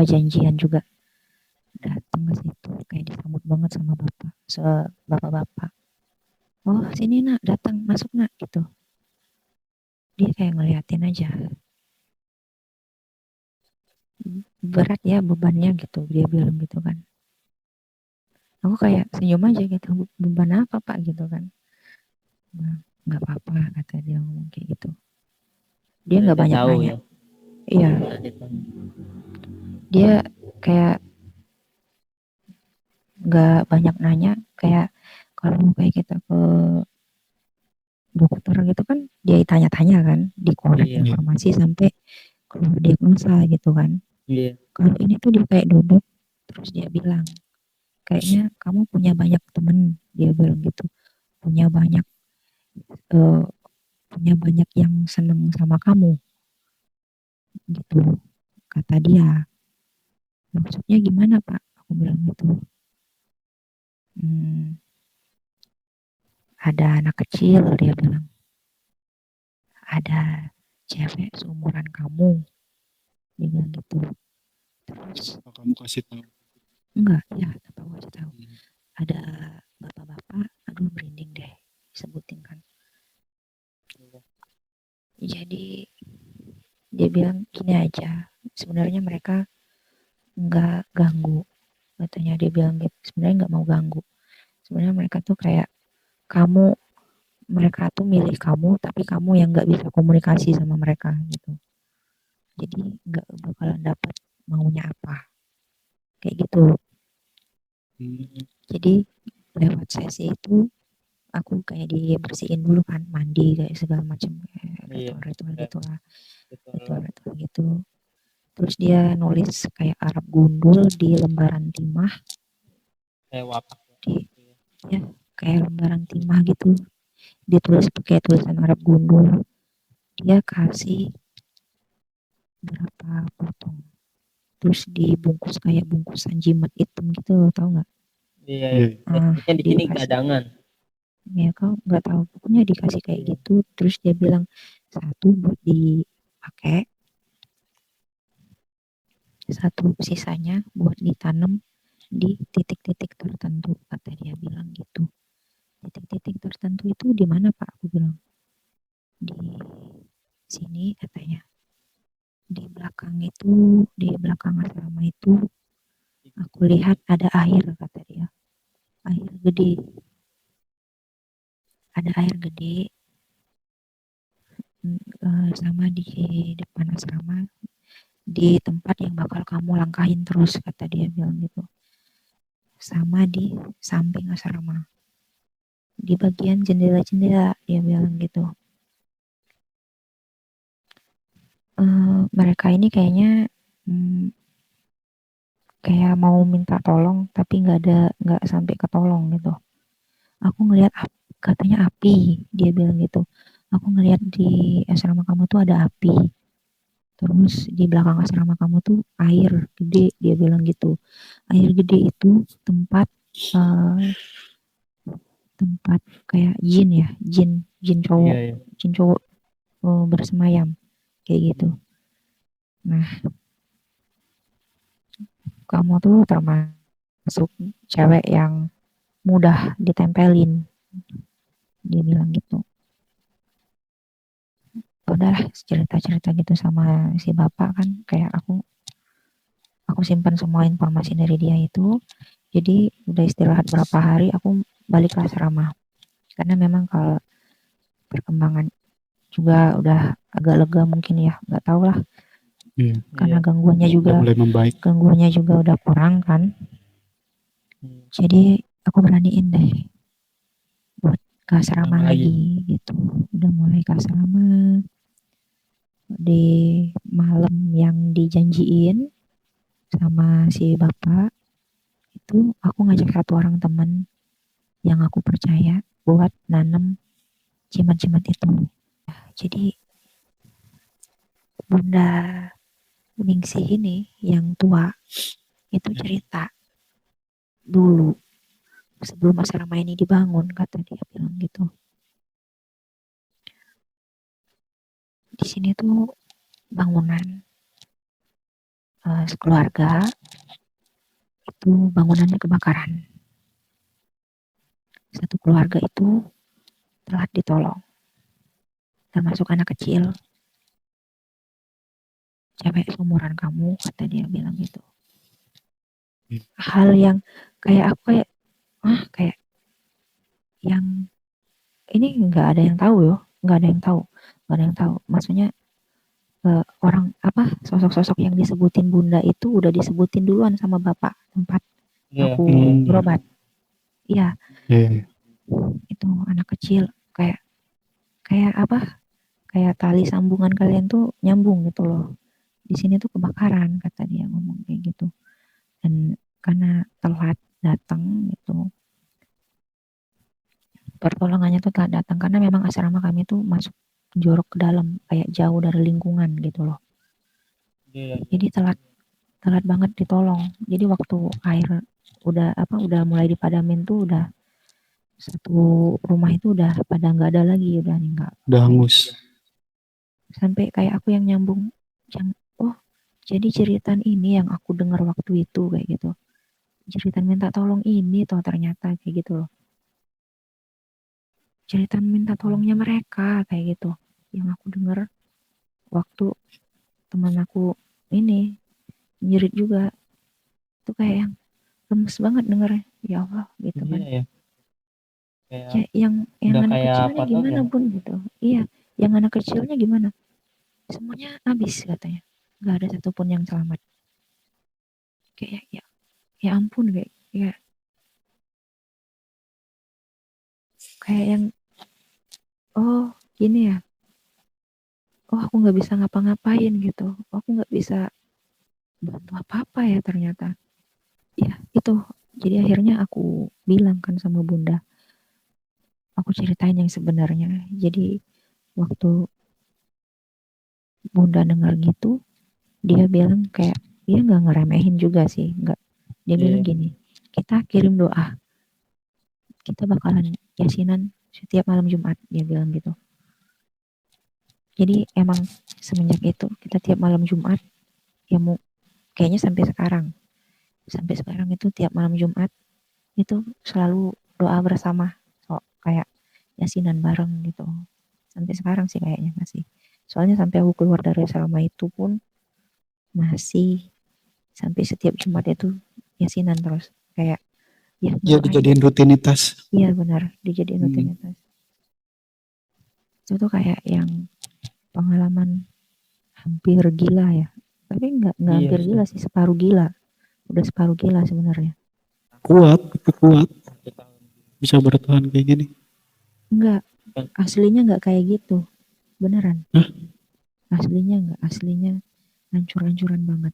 udah janjian juga datang ke situ, kayak disambut banget sama bapak-bapak. Oh sini nak, datang masuk nak gitu. Dia kayak ngeliatin aja. Berat ya bebannya gitu, dia bilang gitu kan. Aku kayak senyum aja gitu, beban apa pak gitu kan. Nah, nggak apa-apa kata dia ngomong kayak gitu. Dia nggak banyak tahu nanya. ya. Iya, dia kayak nggak banyak nanya, kayak kalau kayak kita ke dokter gitu kan, dia tanya-tanya kan, dikorek Iya. informasi sampai keluar diagnosa gitu kan. Iya. Kalau ini tuh dia kayak duduk, terus dia bilang, kayaknya kamu punya banyak temen, dia bilang gitu, punya banyak eh, punya banyak yang seneng sama kamu gitu, kata dia. Maksudnya gimana pak, aku bilang gitu. Hmm, ada anak kecil, dia bilang, ada cewek seumuran kamu, dia bilang gitu. Terus Apa kamu kasih tahu? enggak ya, tanpa aku kasih tahu, Hmm. ada bapak-bapak, aduh merinding deh disebutin kan. Jadi dia bilang gini aja, sebenarnya mereka nggak ganggu, katanya dia bilang gitu, sebenarnya nggak mau ganggu, sebenarnya mereka tuh kayak kamu, mereka tuh milih kamu tapi kamu yang nggak bisa komunikasi sama mereka gitu, jadi nggak bakalan dapat maunya apa kayak gitu. Jadi lewat sesi itu aku kayak dibersihin dulu kan, mandi kayak segala macam, ritual-ritual gitulah, ritual-ritual gitu. Terus dia nulis kayak Arab gundul di lembaran timah, Kayak wapak. di ya kayak lembaran timah gitu, dia tulis pakai tulisan Arab gundul, dia kasih berapa potong, terus dibungkus kayak bungkusan jimat hitam gitu, tau nggak? Iya, iya. Di sini Dikasih, gadangan. ya kau nggak tahu, pokoknya dikasih kayak gitu. Terus dia bilang satu buat dipakai, satu sisanya buat ditanam di titik-titik tertentu, kata dia bilang gitu. Titik-titik tertentu itu di mana pak, aku bilang di sini katanya, di belakang itu, di belakang asrama itu aku lihat ada air, kata dia, air gede, ada air gede, sama di depan asrama, di tempat yang bakal kamu langkahin terus, kata dia bilang gitu, sama di samping asrama, di bagian jendela-jendela, dia bilang gitu. Mereka ini kayaknya kayak mau minta tolong tapi nggak sampai ketolong gitu. Aku ngelihat katanya api, dia bilang gitu, aku ngelihat di asrama kamu tuh ada api, terus di belakang asrama kamu tuh air gede, dia bilang gitu. Air gede itu tempat uh, tempat kayak jin ya, jin cowok, Iya, iya. jin cowok bersemayam kayak gitu. Nah, kamu tuh termasuk cewek yang mudah ditempelin, dia bilang gitu. Udah cerita-cerita gitu sama si bapak kan, kayak aku simpan semua informasi dari dia itu. Jadi udah istirahat berapa hari, aku balik ke asrama, karena memang kalau perkembangan juga udah agak lega mungkin ya, nggak tahu lah, karena gangguannya juga mulai membaik, gangguannya juga udah kurang kan. Jadi aku beraniin deh buat ke asrama lagi gitu, udah mulai ke asrama. Di malam yang dijanjiin sama si bapak itu, aku ngajak satu orang teman yang aku percaya buat nanam jimat-jimat itu. Jadi Bunda Ningsih ini yang tua itu cerita dulu sebelum asrama ini dibangun, kata dia bilang gitu. Di sini tuh bangunan sekeluarga itu bangunannya kebakaran. Satu keluarga itu telat ditolong, termasuk anak kecil, cewek seumuran kamu, kata dia bilang gitu. Hal yang kayak aku kayak yang ini nggak ada yang tahu nggak ada yang tahu. Maksudnya orang sosok-sosok yang disebutin bunda itu udah disebutin duluan sama bapak tempat aku berobat. Iya. Itu anak kecil kayak kayak tali sambungan kalian tuh nyambung gitu loh. Di sini tuh kebakaran, kata dia ngomong kayak gitu. Dan karena telat datang gitu, pertolongannya tuh telat datang karena memang asrama kami tuh masuk jorok ke dalam, kayak jauh dari lingkungan gitu loh. Jadi telat banget ditolong. Jadi waktu air udah mulai dipadamin tuh udah satu rumah itu udah pada nggak ada lagi, udah nggak. Udah hangus. Sampai kayak aku yang nyambung, oh jadi ceritaan ini yang aku dengar waktu itu kayak gitu. Ceritaan minta tolong ini toh ternyata kayak gitu loh. Ceritaan minta tolongnya mereka kayak gitu. Yang aku dengar waktu teman aku ini nyerit juga. Itu kayak yang lemes banget dengarnya. Ya Allah gitu kan. Iya, ya. Yang anak kecilnya gimana Bun gitu. Iya, yang anak kecilnya gimana? Semuanya habis katanya. Gak ada satupun yang selamat. Kayak ya ampun kayak yang oh gini ya, oh aku nggak bisa ngapa-ngapain gitu, aku nggak bisa bantu apa-apa ya ternyata. Ya itu, jadi akhirnya aku bilang kan sama bunda, aku ceritain yang sebenarnya. Jadi waktu bunda dengar gitu, dia bilang kayak, dia nggak ngeremehin juga sih, nggak. Dia bilang gini, kita kirim doa, kita bakalan yasinan setiap malam Jumat, dia bilang gitu. Jadi emang semenjak itu kita tiap malam Jumat, ya kayaknya sampai sekarang itu tiap malam Jumat itu selalu doa bersama, kayak yasinan bareng gitu. Sampai sekarang sih kayaknya masih. Soalnya sampai aku keluar dari asrama itu pun masih, sampai setiap Jumat itu yasinan terus, kayak ya dijadiin rutinitas. Iya benar, dijadiin rutinitas. Itu tuh kayak yang pengalaman hampir gila ya, tapi nggak hampir gila sih, separuh gila. Udah separuh gila sebenarnya. Kuat bisa bertahan kayak gini. Enggak, aslinya nggak kayak gitu, beneran. Hah? Aslinya hancur-hancuran banget.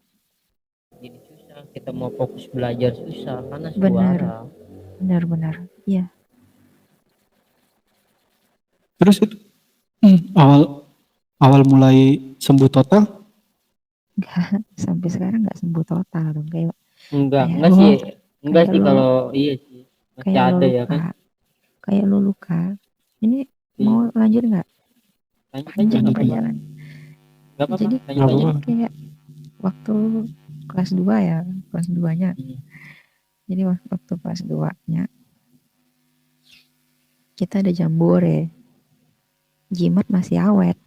Jadi susah, kita mau fokus belajar susah karena suara. Benar, iya. Terus itu awal mulai sembuh total? Enggak, sampai sekarang nggak sembuh total dong, kayak enggak sih kalau iya sih masih ada ya kan. Kayak lu luka. Ini mau lanjut nggak? Panjang perjalanan. Jadi kayak waktu kelas 2 ya, kelas 2-nya. Jadi waktu kelas 2-nya kita ada jambore. Jimat masih awet.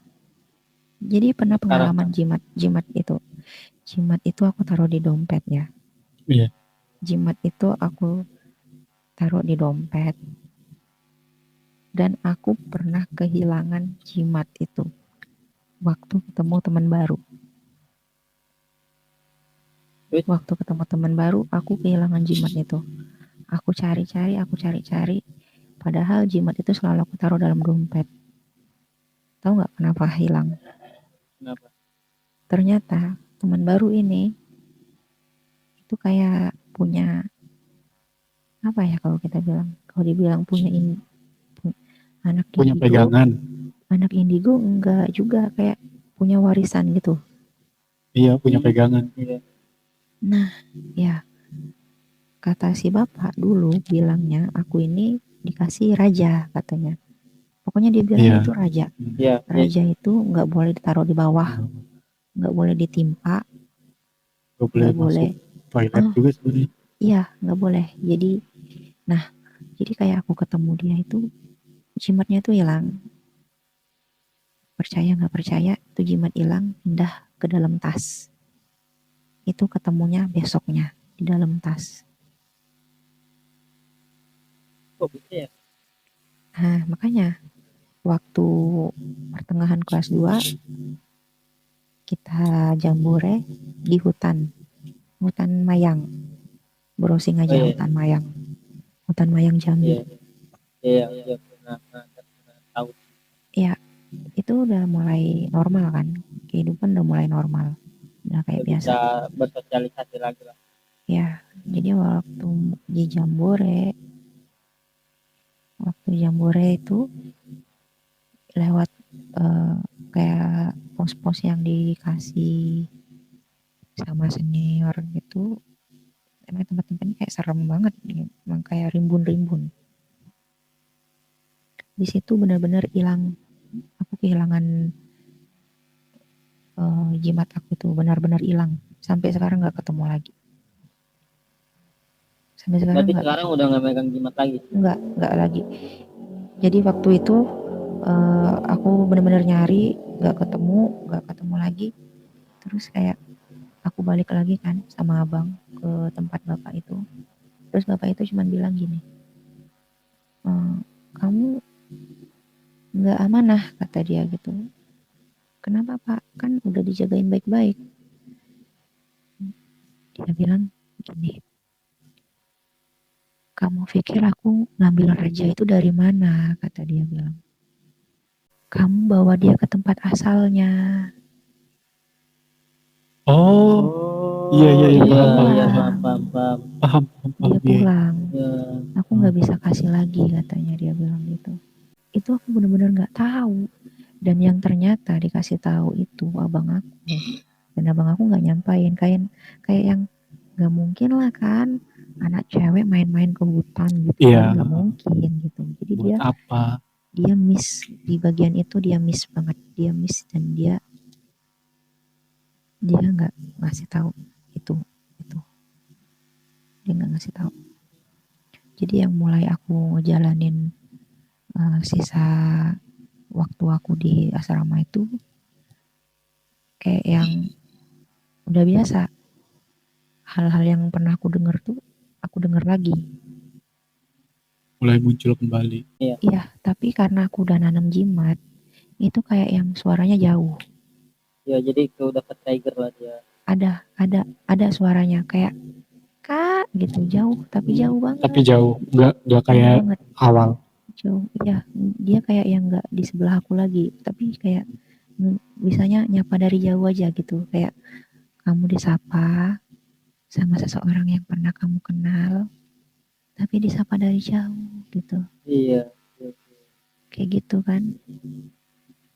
Jadi pernah pengalaman jimat itu. Jimat itu aku taruh di dompet ya. Iya. Jimat itu aku taruh di dompet. Dan aku pernah kehilangan jimat itu waktu ketemu teman baru. Waktu ketemu teman baru, aku kehilangan jimat itu. Aku cari. Padahal jimat itu selalu aku taruh dalam dompet. Tahu nggak kenapa hilang? Kenapa? Ternyata teman baru ini itu kayak punya apa ya kalau kita bilang? Kalau dibilang punya anak punya indigo, pegangan. Anak indigo enggak juga, kayak punya warisan gitu. Iya, punya pegangan. Nah, ya kata si bapak dulu bilangnya aku ini dikasih raja katanya. Pokoknya dia bilang itu raja. Raja itu nggak boleh ditaruh di bawah, nggak boleh ditimpa, Gak boleh nggak boleh. masuk toilet juga sebenarnya. Iya, nggak boleh. Jadi kayak aku ketemu dia itu, jimatnya tuh hilang. Percaya nggak percaya, itu jimat hilang, pindah ke dalam tas. Itu ketemunya besoknya di dalam tas. Kok bisa ya? Nah, makanya waktu pertengahan kelas 2 kita jambore di hutan Mayang, browsing Oh aja iya, hutan Mayang Jambi. iya, iya, pernah tahu. Ya, itu udah mulai normal kan, kehidupan udah mulai normal, udah kayak Udah biasa. bisa bersosialisasi lagi lah. Ya, jadi waktu jambore itu lewat kayak pos-pos yang dikasih sama senior gitu. Emang tempat-tempatnya kayak serem banget, emang kayak rimbun-rimbun. Di situ benar-benar hilang, aku kehilangan jimat aku tuh benar-benar hilang. Sampai sekarang nggak ketemu lagi. Sampai sekarang Berarti nggak sekarang udah nggak megang jimat lagi. nggak lagi. Jadi waktu itu aku benar-benar nyari, nggak ketemu lagi. Terus kayak aku balik lagi kan sama abang ke tempat bapak itu. Terus bapak itu cuma bilang gini, kamu nggak amanah, kata dia gitu. Kenapa pak? Kan udah dijagain baik-baik. Dia bilang gini, kamu pikir aku ngambil raja itu dari mana? Kata dia bilang. Kamu bawa dia ke tempat asalnya. Oh, iya, Iya, paham. iya, paham. Dia Iya. pulang. Ya, Aku nggak bisa kasih lagi, katanya dia bilang gitu. Itu aku benar-benar nggak tahu. Dan yang ternyata dikasih tahu itu abang aku. Dan abang aku nggak nyampain, kayak yang nggak mungkin lah kan anak cewek main-main ke hutan gitu Iya. kan, nggak mungkin gitu. Jadi Buat apa? dia miss di bagian itu, dia miss banget, dan dia nggak ngasih tahu itu dia nggak ngasih tahu. Jadi yang mulai aku jalanin sisa waktu aku di asrama itu kayak yang udah biasa, hal-hal yang pernah aku dengar tuh aku dengar lagi. Mulai muncul kembali. Iya, tapi karena aku udah nanam jimat, itu kayak yang suaranya jauh. ya jadi itu udah ke trigger lah dia. Ada suaranya kayak kak gitu, jauh tapi jauh banget. Tapi jauh, nggak kayak banget. awal. Jauh, ya dia kayak yang nggak di sebelah aku lagi, tapi kayak bisanya nyapa dari jauh aja gitu, kayak kamu disapa sama seseorang yang pernah kamu kenal, tapi disapa dari jauh gitu, Iya. kayak gitu kan,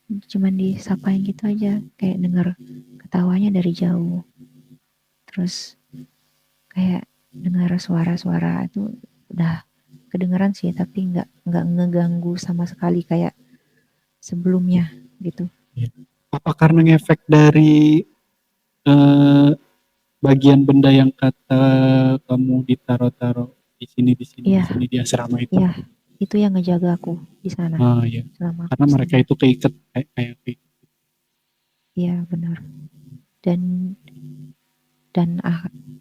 cuman disapain gitu aja, kayak denger ketawanya dari jauh, terus kayak dengar suara-suara itu udah kedengeran sih, tapi nggak ngeganggu sama sekali kayak sebelumnya gitu. Apa karena ngefek dari eh, bagian benda yang kata kamu ditaruh-taruh di sini Iya, di asrama itu? iya, itu yang ngejaga aku di sana Iya. selama aku Karena di mereka sana. itu keikat kayak Iya benar. Dan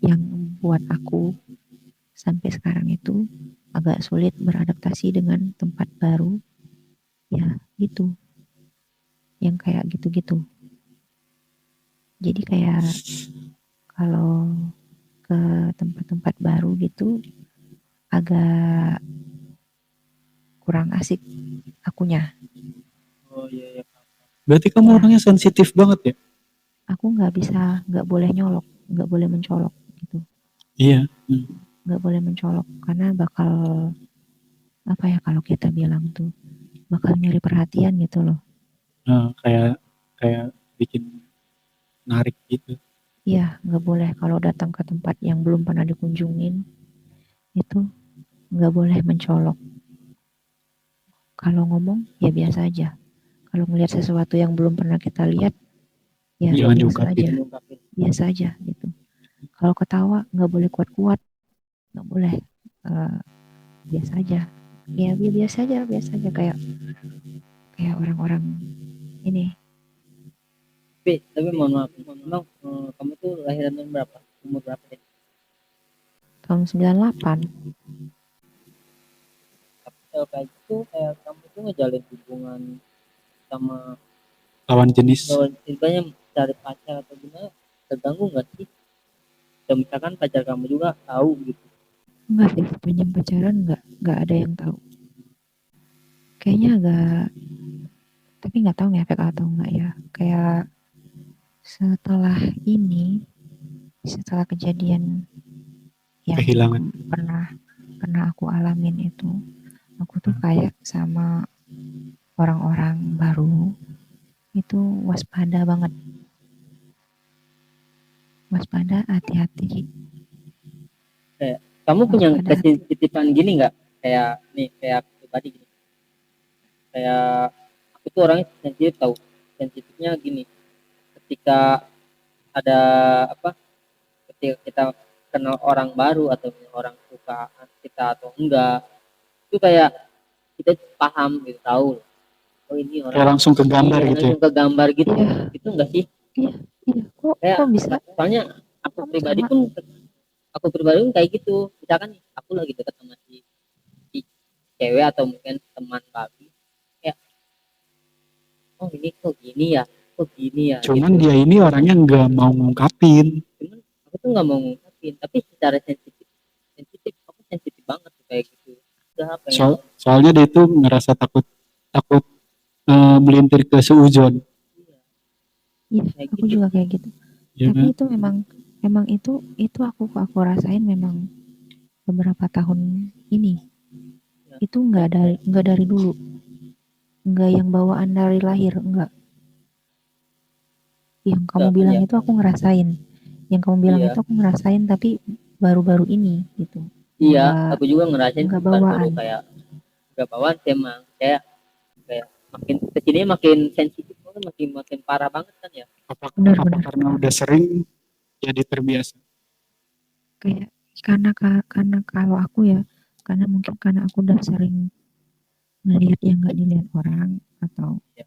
yang buat aku sampai sekarang itu agak sulit beradaptasi dengan tempat baru, ya gitu, yang kayak gitu-gitu. Jadi kayak kalau ke tempat-tempat baru gitu agak kurang asik akunya. Oh iya. Berarti kamu Ya, orangnya sensitif banget ya? aku nggak boleh nyolok, nggak boleh mencolok gitu, Iya. nggak boleh mencolok karena bakal apa ya, kalau kita bilang tuh bakal nyuri perhatian gitu loh. Kayak bikin narik gitu. Iya, nggak boleh kalau datang ke tempat yang belum pernah dikunjungin itu nggak boleh mencolok. Kalau ngomong ya biasa aja. Kalau melihat sesuatu yang belum pernah kita lihat ya Jangan biasa diungkapin. aja, biasa aja gitu. Kalau ketawa nggak boleh kuat-kuat, nggak boleh biasa aja. Ya biasa aja kayak orang-orang ini. Tapi mohon maaf, emang kamu tuh lahiran tahun berapa? Umur berapa deh? Tahun 98. Tapi kalau kayak gitu, kayak kamu tuh ngejalin hubungan sama Lawan jenis. lawan istilahnya cari pacar atau gimana, terganggu nggak sih? Dan misalkan pacar kamu juga tahu gitu. Enggak sih, sepanjang pacaran nggak ada yang tahu. Kayaknya agak, tapi nggak tahu ngefek atau enggak ya. Kayak setelah ini, setelah kejadian yang Kehilangan. pernah aku alamin itu, aku tuh kayak sama orang-orang baru itu waspada banget. Waspada, hati-hati. Kayak kamu punya Waspada. kesensitipan gini nggak? Kayak nih, kayak aku pribadi gini. Kayak aku tuh orangnya sensitif tahu. Sensitifnya gini. Ketika ada apa? Ketika kita kenal orang baru atau orang suka kita atau enggak, itu kayak kita paham gitu, tahu. Oh ini orang Kayak langsung ke gambar iya, gitu ya. langsung ke gambar gitu. Iya. Itu enggak sih? Iya. Kayak Kok bisa? soalnya aku Kamu pribadi sama? pun kayak gitu. Misalkan nih, aku lagi dekat sama si cewek atau mungkin teman kami, kayak oh ini kok gini ya Cuman gitu. dia ini orangnya nggak mau ngungkapin. Cuman aku tuh nggak mau ngungkapin, tapi secara sensitif aku sensitif banget tuh kayak gitu. Udah pengen Soalnya dia itu ngerasa takut takut melintir ke seuzon. Iya, kayak aku gitu juga sih. kayak gitu. Ya Tapi kan? itu memang itu aku rasain memang beberapa tahun ini. Ya, Itu nggak dari dulu. Nggak yang bawaan dari lahir, enggak. Yang kamu bilang iya itu aku ngerasain. Yang kamu bilang iya itu aku ngerasain tapi baru-baru ini gitu. iya, Nggak aku juga ngerasain nggak tuh baru-baru bawaan. kayak gak bawaan sih emang kayak kayak makin kesini makin sensitif banget, makin parah banget kan ya. Apa, apa Benar-benar. karena udah sering jadi terbiasa? Kayak karena kalau aku ya, karena mungkin karena aku udah sering ngelihat yang nggak dilihat orang atau Ya,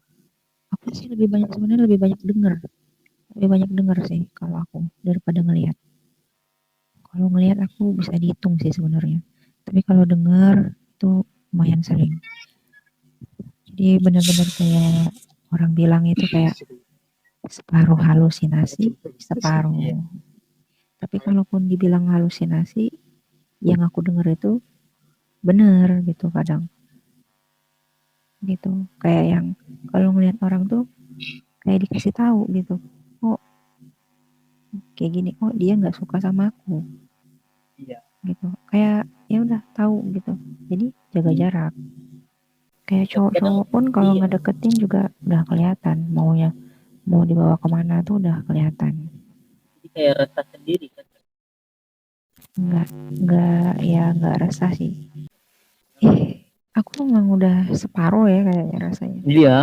aku sih sebenarnya lebih banyak denger sih kalau aku daripada ngelihat. Kalau ngelihat aku bisa dihitung sih sebenarnya, tapi kalau denger itu lumayan sering. Jadi benar-benar kayak orang bilang itu kayak separuh halusinasi, iya. separuh. Tapi kalaupun dibilang halusinasi, yang aku denger itu bener gitu kadang gitu. Kayak yang kalau ngelihat orang tuh kayak dikasih tahu gitu. Oh, kayak gini. Oh, dia nggak suka sama aku Iya. gitu. Kayak ya udah tahu gitu. Jadi jaga jarak. Kayak Tapi kadang cowok-cowok pun kalau iya, ngedeketin juga udah kelihatan maunya mau dibawa kemana tuh udah kelihatan. jadi kayak resah sendiri kan. Nggak resah sih. Aku memang udah separuh ya kayaknya rasanya. Iya,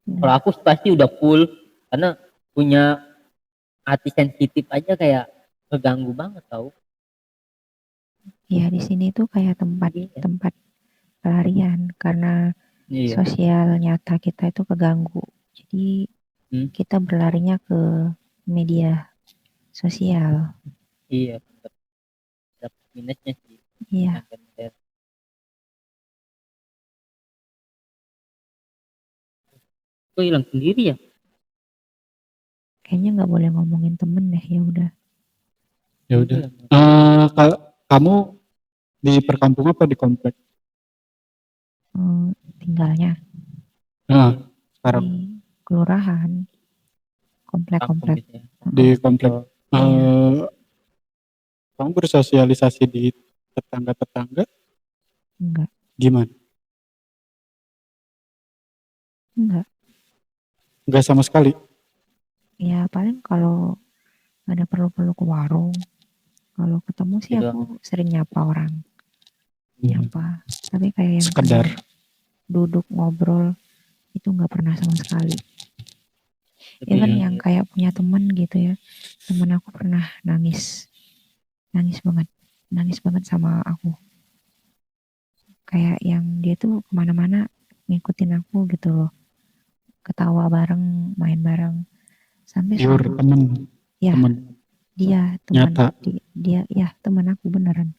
kalau Udah. aku pasti udah full karena punya hati sensitif aja kayak keganggu banget tau. Ya di sini tuh kayak tempat Iya. tempat pelarian karena Iya. sosial nyata kita itu keganggu. Jadi Hmm. kita berlarinya ke media sosial. Iya, dapat minusnya sih. Iya, Kok hilang sendiri ya? kayaknya nggak boleh ngomongin temen deh. Ya udah. Ya udah. Iya. Kamu di perkampungan apa di komplek? Tinggalnya Nah, di sekarang kelurahan, Kampung komplek-komplek. gitu ya. di komplek. Oh, Iya, Kamu bersosialisasi di tetangga-tetangga enggak, gimana? enggak. Enggak sama sekali. Ya paling kalau ada perlu-perlu ke warung. Kalau ketemu sih gitu. aku sering nyapa orang, nyapa. Tapi kayak yang Sekedar. kayak duduk ngobrol itu nggak pernah sama sekali. Lebih Even Iya. yang kayak punya temen gitu ya, temen aku pernah nangis nangis banget sama aku. Kayak yang dia tuh kemana-mana ngikutin aku gitu loh, ketawa bareng, main bareng, sampai Pure suatu temen, ya temen dia teman nyata. dia ya teman aku beneran.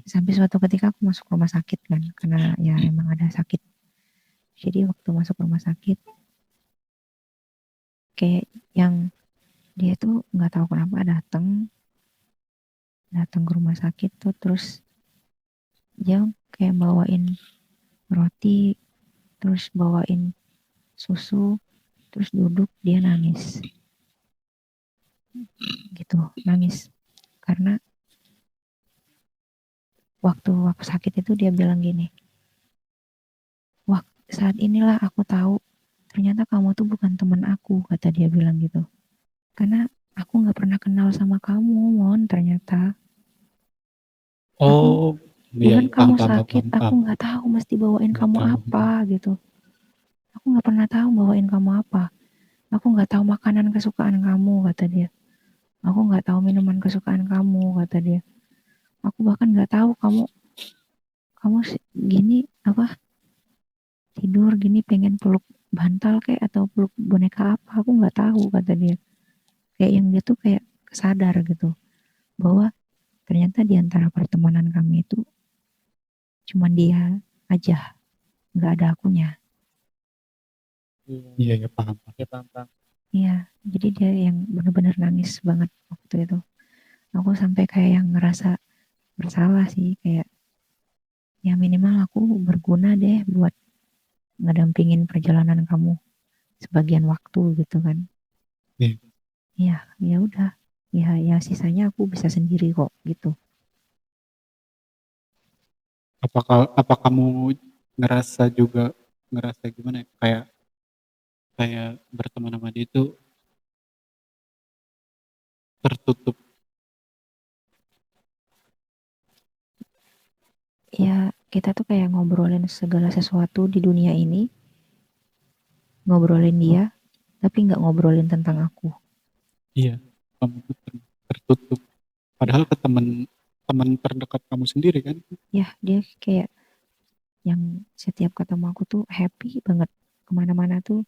Sampai suatu ketika aku masuk rumah sakit kan, karena ya emang ada sakit. Jadi waktu masuk rumah sakit, kayak yang dia tuh nggak tahu kenapa datang ke rumah sakit tuh, terus dia kayak bawain roti, terus bawain susu, terus duduk dia nangis gitu, nangis karena waktu aku sakit itu dia bilang gini, wah saat inilah aku tahu ternyata kamu tuh bukan teman aku, kata dia bilang gitu, karena aku nggak pernah kenal sama kamu, Mon, ternyata aku Oh, iya, even iya, paham, kamu paham, paham, sakit paham, aku paham. nggak tahu mesti bawain Nggak kamu tahu. apa gitu, aku nggak pernah tahu bawain kamu apa, aku nggak tahu makanan kesukaan kamu, kata dia, aku nggak tahu minuman kesukaan kamu, kata dia, aku bahkan nggak tahu kamu kamu gini apa tidur gini pengen peluk bantal kayak atau peluk boneka apa, aku nggak tahu, kata dia. Kayak yang dia tuh kayak sadar gitu bahwa ternyata di antara pertemanan kami itu cuman dia aja, nggak ada akunya. Iya, Iya, iya, paham, paham. iya, paham, paham. Iya, jadi dia yang bener-bener nangis banget waktu itu. Aku sampai kayak yang ngerasa bersalah sih, kayak ya minimal aku berguna deh buat ngedampingin perjalanan kamu sebagian waktu gitu kan. Iya. Iya, ya udah. Ya, ya sisanya aku bisa sendiri kok gitu. Apa kamu ngerasa juga, ngerasa gimana ya, kayak kayak berteman sama dia itu tertutup. Ya, kita tuh kayak ngobrolin segala sesuatu di dunia ini, ngobrolin dia, tapi nggak ngobrolin tentang aku. Iya, kamu tuh tertutup. Padahal ke teman teman terdekat kamu sendiri kan. Ya, dia kayak yang setiap ketemu aku tuh happy banget. Kemana-mana tuh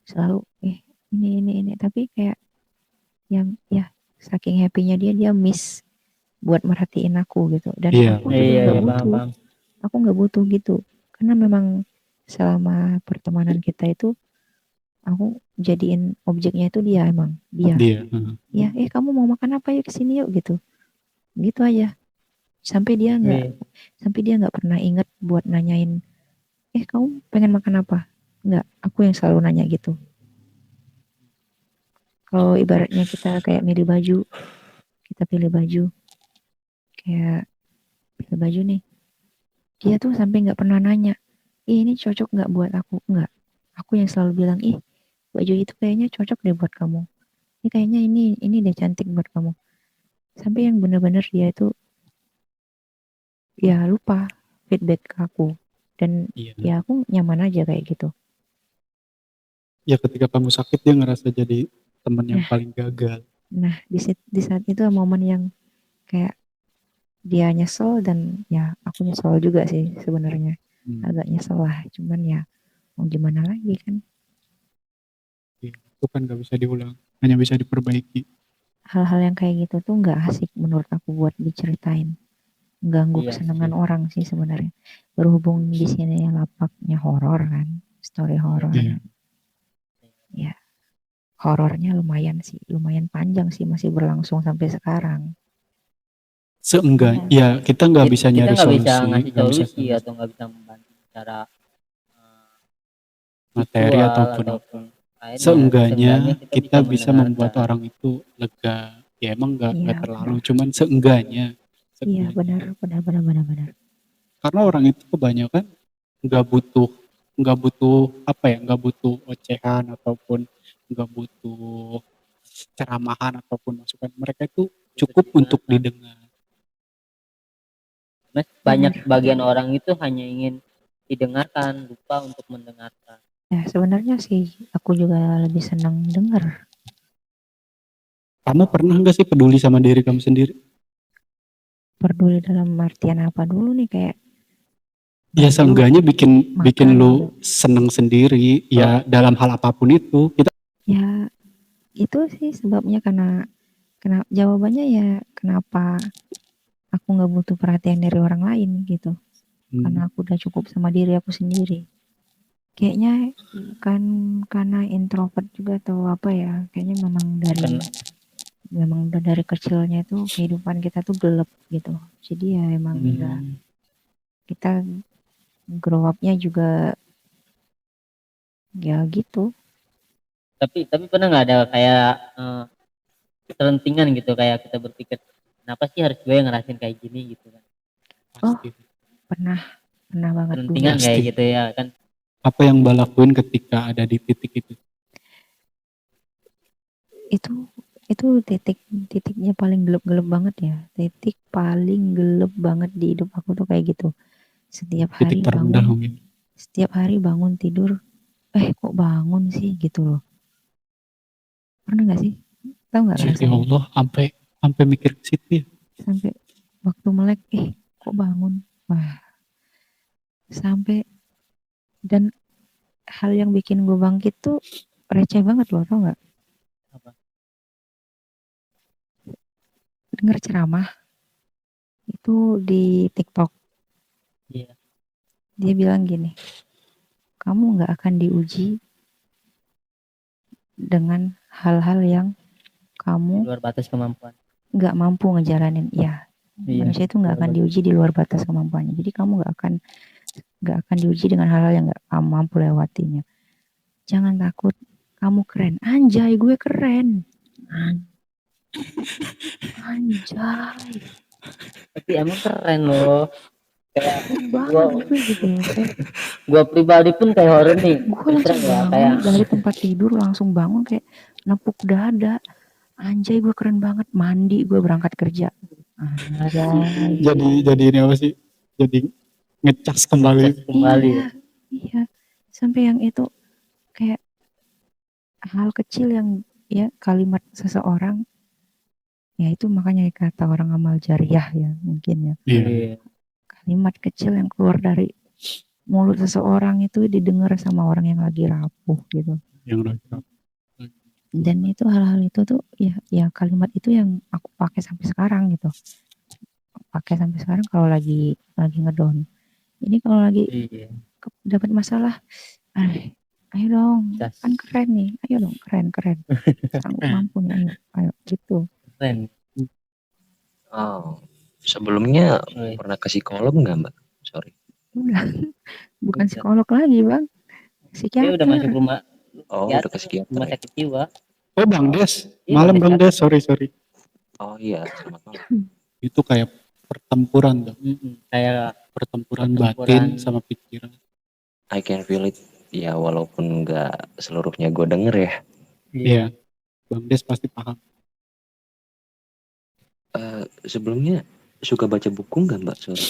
selalu, ini. Tapi kayak yang, ya, saking happy-nya dia miss buat merhatiin aku gitu. Dan Iya, aku juga Iya, nggak iya, paham, butuh. paham. Aku nggak butuh gitu. Karena memang selama pertemanan kita itu, aku jadiin objeknya itu dia, emang dia. dia. Ya, kamu mau makan apa, yuk kesini yuk gitu. Gitu aja. Sampai dia nggak Iya, sampai dia nggak pernah inget buat nanyain, kamu pengen makan apa? Nggak, aku yang selalu nanya gitu. Kalau ibaratnya kita kayak milih baju, kita pilih baju, kayak pilih baju nih, dia tuh sampai nggak pernah nanya, ini cocok nggak buat aku? Nggak. Aku yang selalu bilang, baju itu kayaknya cocok deh buat kamu. Ini kayaknya ini deh cantik buat kamu. Sampai yang bener-bener dia itu ya lupa feedback ke aku. Dan Iya. ya aku nyaman aja kayak gitu. Ya ketika kamu sakit dia ngerasa jadi teman yang Nah, paling gagal. nah di saat itu momen yang kayak dia nyesel dan ya aku nyesel juga sih sebenarnya. Agak nyesel lah, cuman ya mau gimana lagi kan. Iya, itu kan nggak bisa diulang, hanya bisa diperbaiki. Hal-hal yang kayak gitu tuh nggak asik menurut aku buat diceritain. Ganggu iya kesenangan sih. orang sih sebenarnya. Berhubung di sini lapaknya horor kan, story Iya, horor. Iya. Ya, horornya lumayan sih, lumayan panjang sih, masih berlangsung sampai sekarang. Seenggaknya, ya kita nggak bisa kita nyari nggak bisa solusi, ngasih nggak bisa solusi atau nggak bisa membantu secara eh, materi visual ataupun apa. ataupun lainnya. Seenggaknya Seenggaknya kita kita bisa bisa membuat mendengarkan. orang itu lega. Ya emang nggak Iya, terlalu, benar. cuman seenggaknya, Iya, seenggaknya. benar, benar, benar, benar, benar. Karena orang itu kebanyakan nggak butuh nggak butuh apa ya, nggak butuh ocehan ataupun nggak butuh ceramahan ataupun masukan. Mereka itu Butuh cukup untuk didengarkan. didengar. Mas, banyak Benar. bagian orang itu hanya ingin didengarkan, lupa untuk mendengarkan. Ya, sebenarnya sih aku juga lebih senang denger. Kamu pernah nggak sih peduli sama diri kamu sendiri? peduli dalam artian apa dulu nih, kayak Ya baju, seenggaknya bikin makan lu gitu. seneng sendiri ya dalam hal apapun itu. Kita Ya itu sih sebabnya, karena jawabannya ya kenapa aku nggak butuh perhatian dari orang lain gitu, karena aku udah cukup sama diri aku sendiri. Kayaknya kan karena introvert juga atau apa ya, kayaknya memang udah dari kecilnya itu kehidupan kita tuh gelap gitu. Jadi ya emang udah kita grow up-nya juga ya gitu. Tapi pernah nggak ada kayak kelentingan gitu, kayak kita berpikir kenapa sih harus gue yang ngerasain kayak gini gitu kan? Oh, pasti pernah banget dulu. Kelentingan kayak Pasti. gitu ya kan? Apa yang Mbak lakuin ketika ada di titik itu? Itu titiknya paling gelap banget ya. Titik paling gelap banget di hidup aku tuh kayak gitu. Setiap Titik hari terendah bangun, mungkin. tidur, kok bangun sih gitu loh. Pernah nggak sih? Tahu nggak Ya rasanya? Allah, sampai mikir ke situ ya. Sampai waktu melek, kok bangun? Wah, sampai, dan hal yang bikin gue bangkit tuh receh banget loh, tau nggak? Apa? Denger ceramah itu di TikTok. Iya. Dia bilang gini, kamu nggak akan diuji dengan hal-hal yang Di kamu luar batas kemampuan. nggak mampu ngejalanin. Ya, Iya. manusia itu nggak akan diuji di luar batas kemampuannya. Jadi kamu nggak akan diuji dengan hal-hal yang nggak kamu mampu lewatinya. Jangan takut, kamu keren. Anjay, gue keren. Anjay, Tapi emang keren loh. Kayak keren gua banget gue gitu loh. gua pribadi pun kayak horor nih. Gue Terus langsung terang ya, bangun kayak dari tempat tidur, langsung bangun kayak nepuk dada. Anjay, gue keren banget. Mandi, gue berangkat kerja. Anjay. Jadi ini apa sih? Jadi ngecas kembali. kembali. Iya, iya. Sampai yang itu kayak hal kecil yang ya kalimat seseorang, ya itu makanya kata orang amal jariah ya mungkin ya. Iya. Kalimat kecil yang keluar dari mulut seseorang itu didengar sama orang yang lagi rapuh gitu. Yang udah Dan itu hal-hal itu tuh ya kalimat itu yang aku pakai sampai sekarang gitu. Pakai sampai sekarang kalau lagi ngedown. Ini kalau lagi Iya. dapat masalah, ayo dong, Das. kan keren nih, ayo dong, keren, sanggup mampu nih, ayo gitu. Keren. Oh, sebelumnya Woi. pernah ke psikolog nggak Mbak? Sorry. Udah, bukan psikolog lagi bang, Dia udah masuk psikiater. rumah. Oh, psikiater, udah ke psikiater rumah ya? sakit jiwa. Oh Bang Des, Iya, malam Bang Bang Des, Des, sorry. Oh iya, selamat malam. Itu kayak pertempuran tuh. Kayak Pertempuran pertempuran. batin sama pikiran. I can feel it. Ya walaupun nggak seluruhnya gue denger ya. Iya. Bang Des pasti paham. Sebelumnya suka baca buku nggak Mbak? Sorry.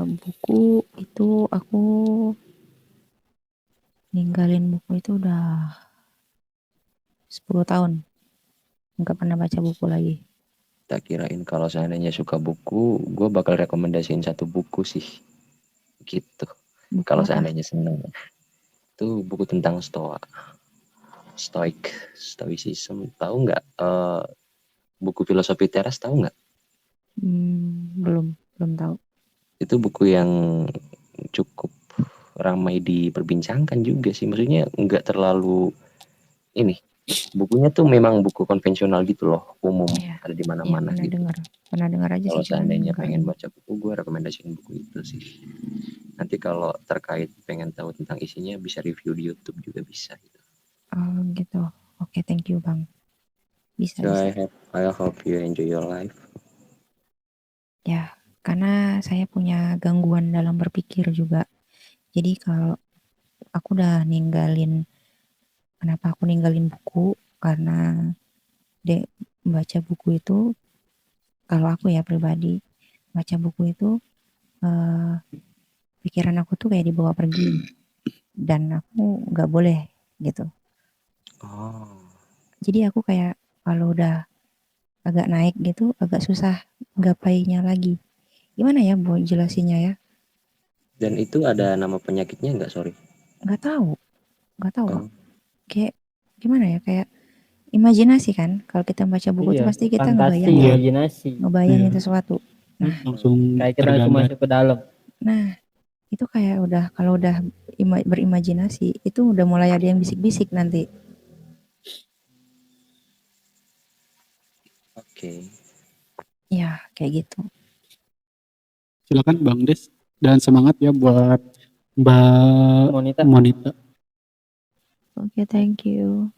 Buku itu aku ninggalin buku itu udah 10 tahun, nggak pernah baca buku lagi. Tak kirain kalau seandainya suka buku, gue bakal rekomendasiin satu buku sih. Gitu. Buku Kalau apa? seandainya seneng. Itu buku tentang Stoicism. Tahu nggak? Buku filosofi teras tahu nggak? Belum tahu. Itu buku yang cukup ramai diperbincangkan juga sih. Maksudnya nggak terlalu ini. Bukunya tuh memang buku konvensional gitu loh, umum, Iya, ada di mana-mana pernah gitu. dengar aja Kalau sih, cuman seandainya enggak pengen ini. baca buku, gue rekomendasiin buku itu sih. Nanti kalau terkait pengen tahu tentang isinya bisa review di YouTube juga bisa gitu. Oh gitu. Oke, thank you bang. Bisa. So I hope you enjoy your life. Ya, karena saya punya gangguan dalam berpikir juga. Jadi kalau aku udah kenapa aku ninggalin buku, karena baca buku itu, kalau aku ya pribadi, baca buku itu pikiran aku tuh kayak dibawa pergi, dan aku nggak boleh gitu. Oh. Jadi aku kayak kalau udah agak naik gitu, agak susah gapainya lagi. Gimana ya buat jelasinnya ya? Dan itu ada nama penyakitnya nggak, sorry? Nggak tahu, nggak tahu Kak. Oh, Kayak gimana ya? Kayak imajinasi kan. Kalau kita baca buku itu Iya, pasti kita fantasi, ngebayangin, Iya. imajinasi. ngebayangin Iya. sesuatu. Nah, Langsung Kayak kita langsung tergambar. masuk ke dalam. nah itu kayak udah kalau udah berimajinasi itu udah mulai ada yang bisik-bisik nanti. oke. Ya, kayak gitu. Silakan Bang Des, dan semangat ya buat Mbak Monita. Monita. Oke, thank you.